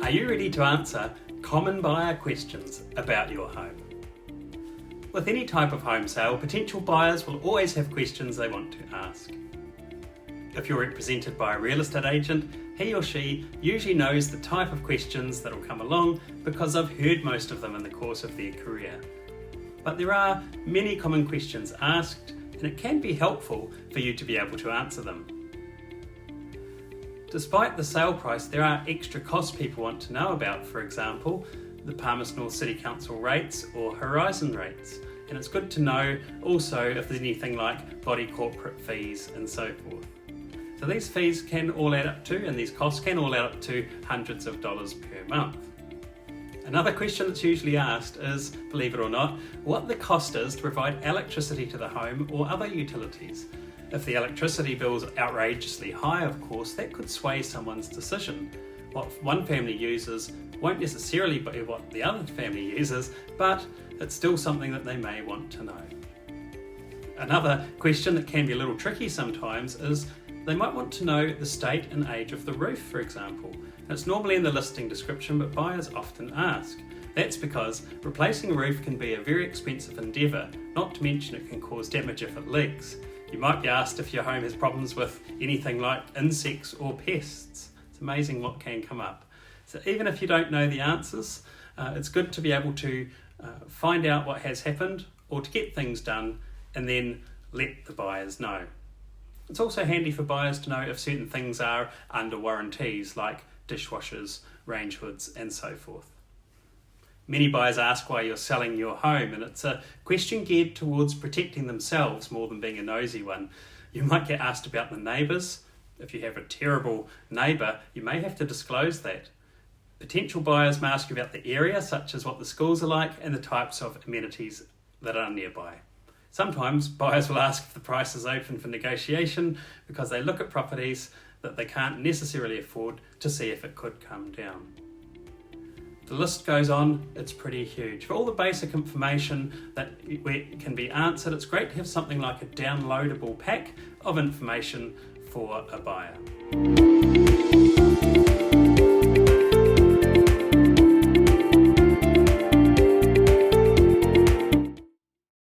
Are you ready to answer common buyer questions about your home? With any type of home sale, potential buyers will always have questions they want to ask. If you're represented by a real estate agent, he or she usually knows the type of questions that will come along because I've heard most of them in the course of their career. But there are many common questions asked, and it can be helpful for you to be able to answer them. Despite the sale price, there are extra costs people want to know about, for example, the Palmerston North City Council rates or Horizon rates. And it's good to know also if there's anything like body corporate fees and so forth. So these fees can all add up to, and these costs can all add up to hundreds of dollars per month. Another question that's usually asked is, believe it or not, what the cost is to provide electricity to the home or other utilities. If the electricity bill is outrageously high, of course, that could sway someone's decision. What one family uses won't necessarily be what the other family uses, but it's still something that they may want to know. Another question that can be a little tricky sometimes is they might want to know the state and age of the roof, for example. It's normally in the listing description, but buyers often ask. That's because replacing a roof can be a very expensive endeavour, not to mention it can cause damage if it leaks. You might be asked if your home has problems with anything like insects or pests. It's amazing what can come up. So even if you don't know the answers, it's good to be able to find out what has happened or to get things done and then let the buyers know. It's also handy for buyers to know if certain things are under warranties like dishwashers, range hoods and so forth. Many buyers ask why you're selling your home, and it's a question geared towards protecting themselves more than being a nosy one. You might get asked about the neighbours. If you have a terrible neighbour, you may have to disclose that. Potential buyers may ask you about the area, such as what the schools are like and the types of amenities that are nearby. Sometimes buyers will ask if the price is open for negotiation because they look at properties that they can't necessarily afford to see if it could come down. The list goes on, it's pretty huge. For all the basic information that can be answered, it's great to have something like a downloadable pack of information for a buyer.